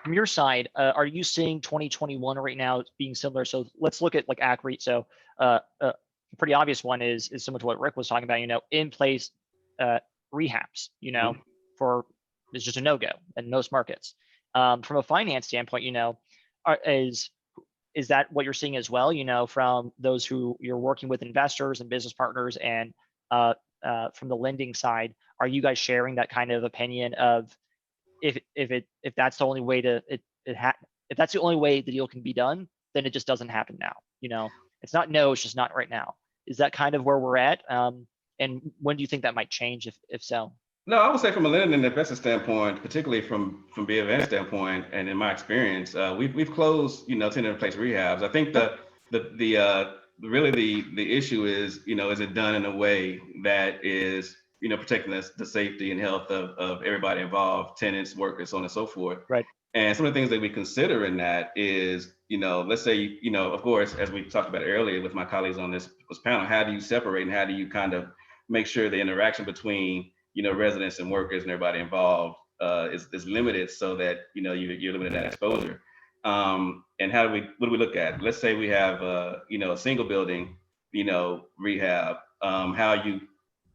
from your side, are you seeing 2021 right now being similar? So let's look at like ACREIT. So a pretty obvious one is similar to what Rick was talking about, in place rehabs, for it's just a no-go in most markets. From a finance standpoint, is that what you're seeing as well, from those who you're working with, investors and business partners, and from the lending side, are you guys sharing that kind of opinion of if that's the only way to if that's the only way the deal can be done, then it just doesn't happen now. It's not no, it's just not right now. Is that kind of where we're at? And when do you think that might change, if so? No, I would say from a lending and investor standpoint, particularly from B of N standpoint, and in my experience, we've closed, tenant in place rehabs. I think really the issue is, is it done in a way that is, protecting the safety and health of everybody involved, tenants, workers, so on and so forth. Right. And some of the things that we consider in that is, let's say, of course, as we talked about earlier with my colleagues on this panel, how do you separate and how do you kind of make sure the interaction between, residents and workers and everybody involved is limited so that, you're limiting that exposure. And what do we look at? Let's say we have, a single building, rehab, how are you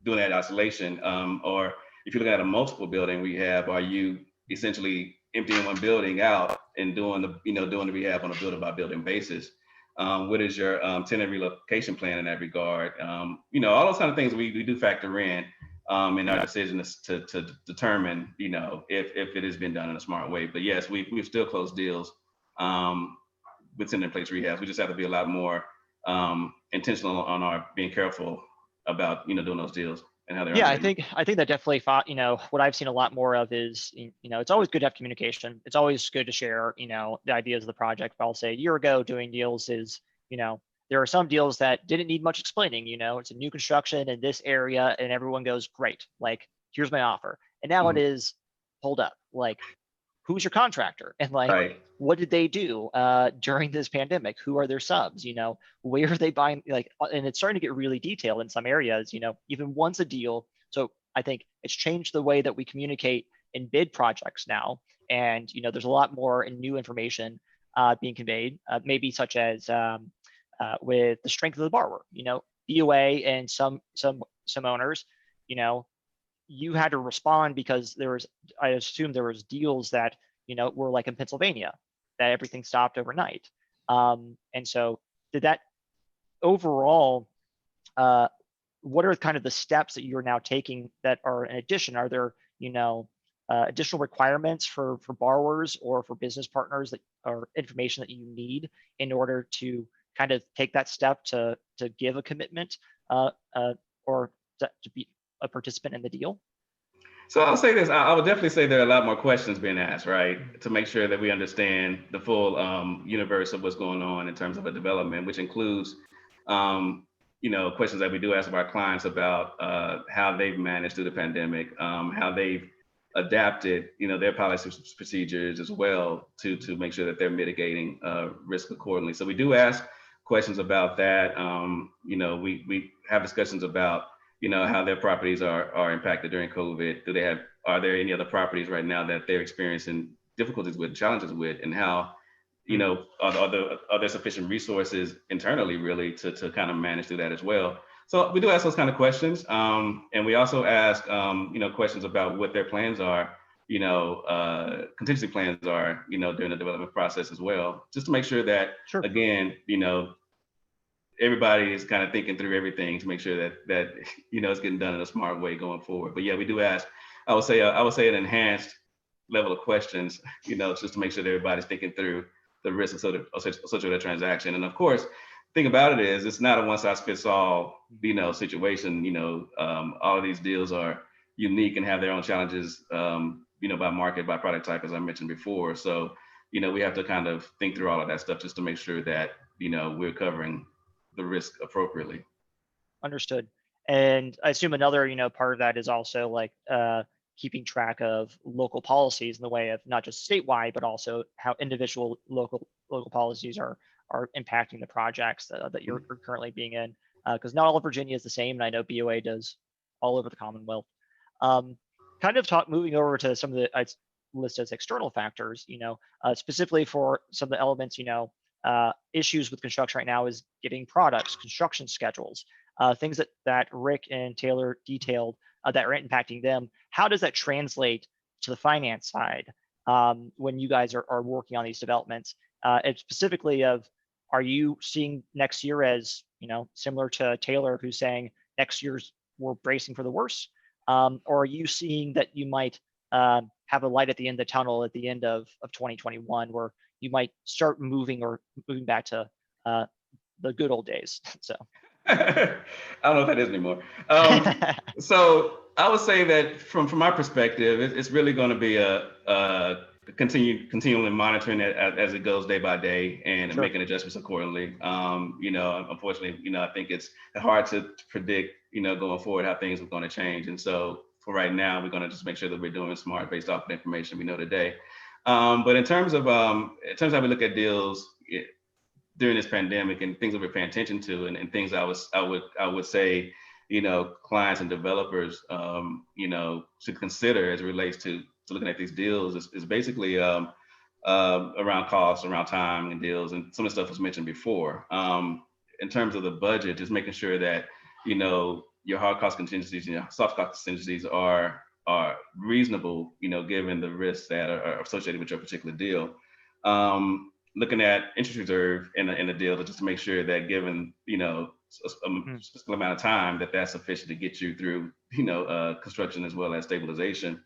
doing that isolation? Or if you're looking at a multiple building rehab, are you essentially emptying one building out and doing the rehab on a building by building basis? What is your tenant relocation plan in that regard? All those kind of things we do factor in our decisions to determine, if it has been done in a smart way. But yes, we've still closed deals with tenant in place rehabs. We just have to be a lot more intentional on our being careful about, doing those deals and how they're. Yeah, I think that definitely what I've seen a lot more of is, it's always good to have communication. It's always good to share, the ideas of the project. But I'll say a year ago doing deals is, there are some deals that didn't need much explaining, it's a new construction in this area and everyone goes, great, like, here's my offer. And now it is, hold up, like, who's your contractor? And like, Right. What did they do during this pandemic? Who are their subs? Where are they buying? Like, and it's starting to get really detailed in some areas, even once a deal. So I think it's changed the way that we communicate in bid projects now. And, there's a lot more and new information being conveyed, maybe such as with the strength of the borrower, BOA and some owners, you had to respond because I assume there was deals that, were like in Pennsylvania, that everything stopped overnight. And so did that overall, what are kind of the steps that you're now taking that are in addition? Are there, additional requirements for borrowers or for business partners that are information that you need in order to kind of take that step to give a commitment or to be a participant in the deal? So I'll say this, I would definitely say there are a lot more questions being asked, right? To make sure that we understand the full universe of what's going on in terms of a development, which includes, questions that we do ask of our clients about how they've managed through the pandemic, how they've adapted, their policies, procedures as well to make sure that they're mitigating risk accordingly. So we do ask questions about that. We have discussions about, how their properties are impacted during COVID. Are there any other properties right now that they're experiencing difficulties with, challenges with, and how, are there sufficient resources internally really to kind of manage through that as well? So we do ask those kind of questions. And we also ask, questions about what their plans are, contingency plans are, during the development process as well, just to make sure that, Sure. Again, everybody is kind of thinking through everything to make sure that it's getting done in a smart way going forward. But yeah, we do ask, I would say an enhanced level of questions, just to make sure that everybody's thinking through the risks associated with a transaction. And of course, the thing about it is it's not a one size fits all, situation. All of these deals are unique and have their own challenges, by market, by product type, as I mentioned before. So, we have to kind of think through all of that stuff just to make sure that, we're covering the risk appropriately. Understood. And I assume another, part of that is also like keeping track of local policies in the way of not just statewide, but also how individual local policies are impacting the projects that you're currently being in. Because not all of Virginia is the same, and I know BOA does all over the Commonwealth. Kind of moving over to some of the I'd list as external factors, specifically for some of the elements, issues with construction right now is getting products, construction schedules, things that Rick and Taylor detailed that are impacting them. How does that translate to the finance side when you guys are working on these developments? And specifically are you seeing next year as, similar to Taylor, who's saying next year's we're bracing for the worst? Or are you seeing that you might have a light at the end of the tunnel at the end of 2021, where you might start moving back to the good old days. So I don't know if that is anymore. So I would say that from my perspective, it's really going to be a continually monitoring it as it goes day by day and Sure. making adjustments accordingly. Unfortunately, I think it's hard to predict, going forward how things are going to change. And so for right now, we're going to just make sure that we're doing smart based off the information we know today. But in terms of how we look at deals during this pandemic and things that we're paying attention to, and things I would say, clients and developers, should consider as it relates to looking at these deals is basically around costs, around time and deals, and some of the stuff was mentioned before. In terms of the budget, just making sure that your hard cost contingencies and your soft cost contingencies are reasonable, given the risks that are associated with your particular deal. Looking at interest reserve in a deal just to make sure that given a specific amount of time that's sufficient to get you through construction as well as stabilization.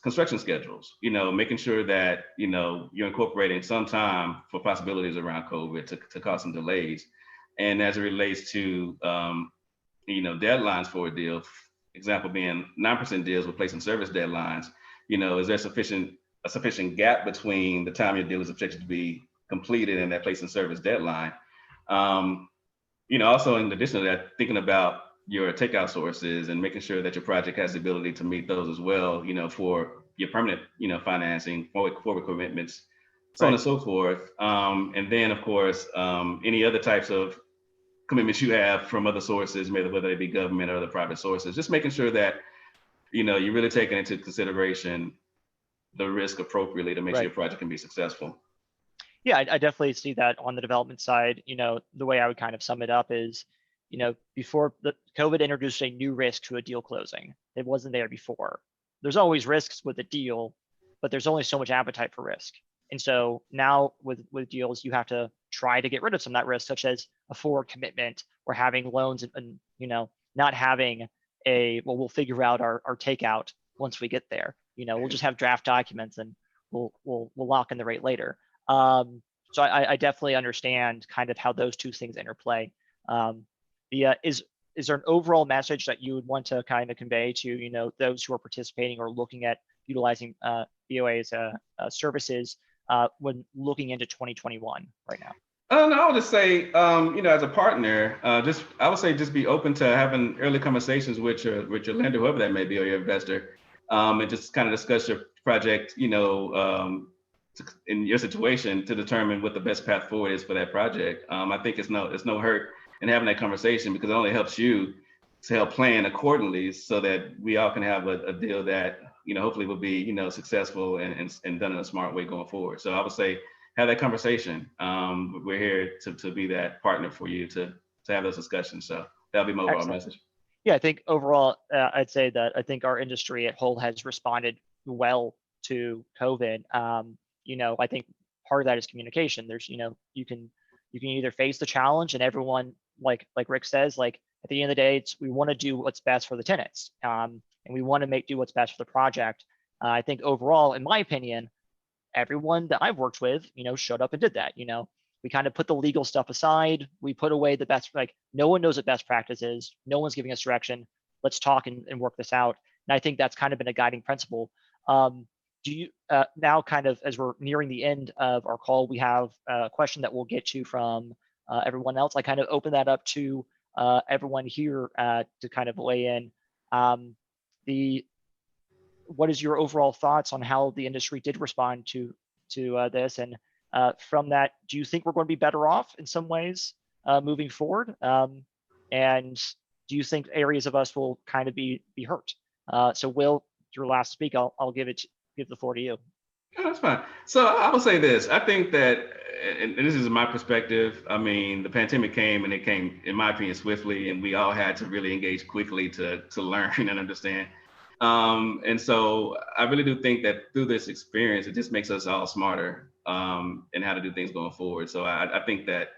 Construction schedules, making sure that you're incorporating some time for possibilities around COVID to cause some delays. And as it relates to deadlines for a deal, example being 9% deals with place in service deadlines, is there a sufficient gap between the time your deal is expected to be completed and that place in service deadline? Also in addition to that, thinking about your takeout sources and making sure that your project has the ability to meet those as well, for your permanent, financing, forward commitments, so on and so forth. And then of course, any other types of commitments you have from other sources, whether they be government or other private sources, just making sure that, you're really taking into consideration the risk appropriately to make sure your project can be successful. Yeah, I definitely see that on the development side. The way I would kind of sum it up is, before the COVID introduced a new risk to a deal closing. It wasn't there before. There's always risks with a deal, but there's only so much appetite for risk. And so now with deals, you have to try to get rid of some of that risk, such as a forward commitment or having loans and not having we'll figure out our takeout once we get there. We'll just have draft documents and we'll lock in the rate later. So I definitely understand kind of how those two things interplay. Is there an overall message that you would want to kind of convey to those who are participating or looking at utilizing BOA's services when looking into 2021 right now? No, I would just say, as a partner, I would say just be open to having early conversations with your lender, whoever that may be, or your investor, and just kind of discuss your project, in your situation to determine what the best path forward is for that project. I think it's no hurt in having that conversation, because it only helps you to help plan accordingly so that we all can have a deal that, hopefully will be, successful and done in a smart way going forward. So I would say, have that conversation. We're here to be that partner for you to have those discussions. So that'll be my overall message. Yeah, I think overall, I'd say that I think our industry at whole has responded well to COVID. I think part of that is communication. There's, you can either face the challenge, and everyone, like Rick says, at the end of the day, we want to do what's best for the tenants, and we want to do what's best for the project. I think overall, in my opinion, everyone that I've worked with, showed up and did that. We kind of put the legal stuff aside. We put away the best, no one knows what best practice is. No one's giving us direction. Let's talk and work this out. And I think that's kind of been a guiding principle. Do you now, kind of as we're nearing the end of our call, we have a question that we'll get to from everyone else. I kind of open that up to everyone here to kind of weigh in. What is your overall thoughts on how the industry did respond to this? And from that, do you think we're going to be better off in some ways moving forward? And do you think areas of us will kind of be hurt? So Will, your last speak, I'll give the floor to you. Oh, that's fine. So I will say this. I think that, and this is my perspective, I mean, the pandemic came, and it came, in my opinion, swiftly, and we all had to really engage quickly to learn and understand. And so I really do think that through this experience, it just makes us all smarter in how to do things going forward. So I think that,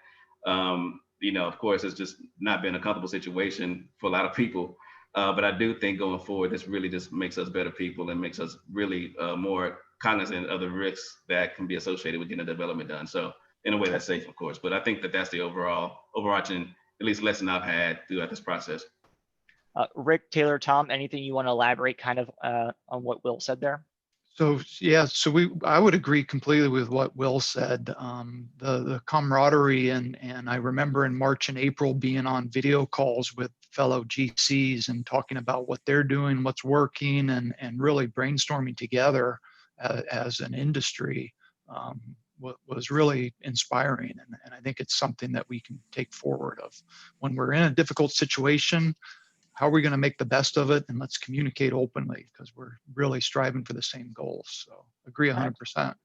of course, it's just not been a comfortable situation for a lot of people. But I do think going forward, this really just makes us better people and makes us really more cognizant of the risks that can be associated with getting the development done. So in a way that's safe, of course. But I think that that's the overarching, at least lesson I've had throughout this process. Rick, Taylor, Tom, anything you want to elaborate kind of on what Will said there? So yeah, I would agree completely with what Will said. The camaraderie and I remember in March and April being on video calls with fellow GCs and talking about what they're doing, what's working, and really brainstorming together as an industry was really inspiring. And I think it's something that we can take forward of when we're in a difficult situation. How are we going to make the best of it? And let's communicate openly because we're really striving for the same goals. So agree 100%.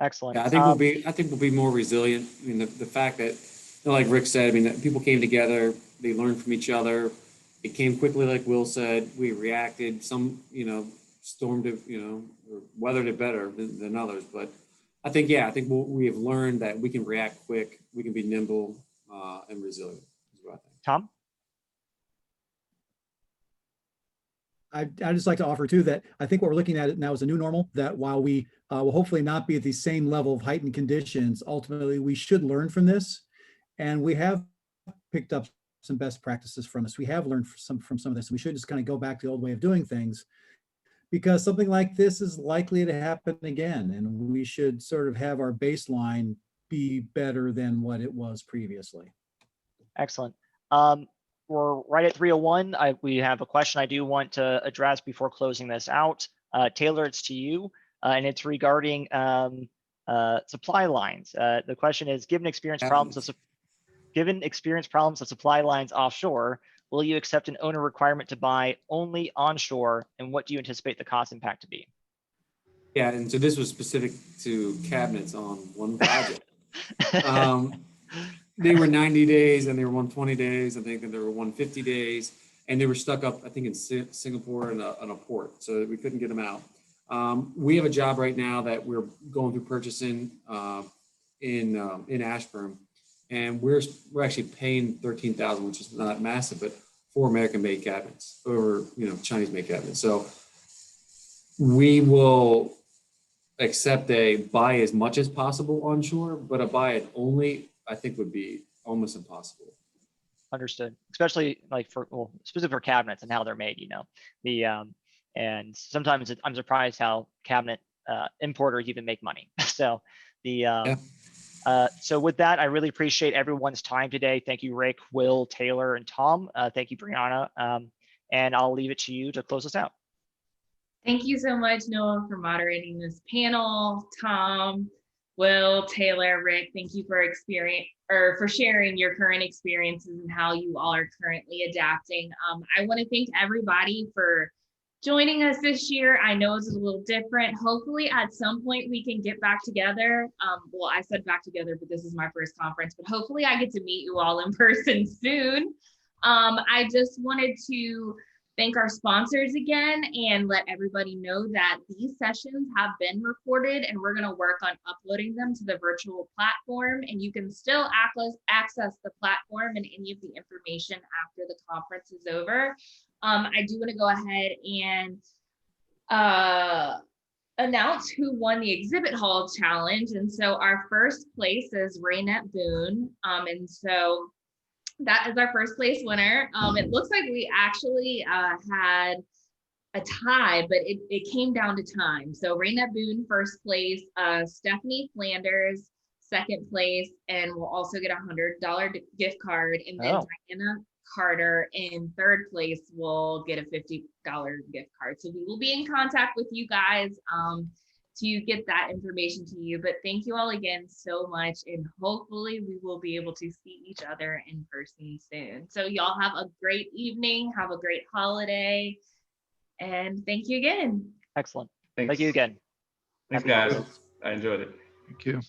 Excellent. Yeah, I think we'll be more resilient. I mean, the fact that, like Rick said, I mean, that people came together, they learned from each other. It came quickly, like Will said. We reacted. Some, stormed it, or weathered it better than others. But I think we have learned that we can react quick, we can be nimble and resilient. Is what I think. Tom? I'd just like to offer too that I think what we're looking at now is a new normal, that while we will hopefully not be at the same level of heightened conditions, ultimately we should learn from this. And we have picked up some best practices from this. We have learned from some of this. We should just kind of go back to the old way of doing things, because something like this is likely to happen again. And we should sort of have our baseline be better than what it was previously. Excellent. We're right at 3:01. We have a question I do want to address before closing this out. Taylor, it's to you, and it's regarding supply lines. The question is, given experienced problems of supply lines offshore, will you accept an owner requirement to buy only onshore, and what do you anticipate the cost impact to be? Yeah, and so this was specific to cabinets on one project. They were 90 days and they were 120 days. I think that they were 150 days, and they were stuck up, I think, in Singapore in a port, so we couldn't get them out. We have a job right now that we're going through purchasing in Ashburn, and we're actually paying $13,000, which is not massive, but for American-made cabinets or Chinese-made cabinets. So we will accept a buy as much as possible onshore, but a buy it only, I think, would be almost impossible. Understood. Especially like specific for cabinets and how they're made, and sometimes I'm surprised how cabinet importers even make money. So so with that, I really appreciate everyone's time today. Thank you, Rick, Will, Taylor, and Tom. Thank you, Brianna. And I'll leave it to you to close us out. Thank you so much, Noah, for moderating this panel. Tom, Will, Taylor, Rick, thank you for sharing your current experiences and how you all are currently adapting. I want to thank everybody for joining us this year. I know it's a little different. Hopefully at some point we can get back together. Well, I said back together, but this is my first conference, but hopefully I get to meet you all in person soon. I just wanted to thank our sponsors again and let everybody know that these sessions have been recorded and we're going to work on uploading them to the virtual platform, and you can still access the platform and any of the information after the conference is over. I do want to go ahead and announce who won the exhibit hall challenge. And so our first place is Raynette Boone. And so that is our first place winner. It looks like we actually had a tie, but it came down to time. So Raynette Boone, first place, Stephanie Flanders, second place, and we'll also get a $100 gift card. And then Diana Carter in third place will get a $50 gift card. So we will be in contact with you guys to get that information to you. But thank you all again so much, and hopefully we will be able to see each other in person soon. So y'all have a great evening, have a great holiday, and thank you again. Excellent. Thanks. Thank you again. Thanks, guys. I enjoyed it. Thank you.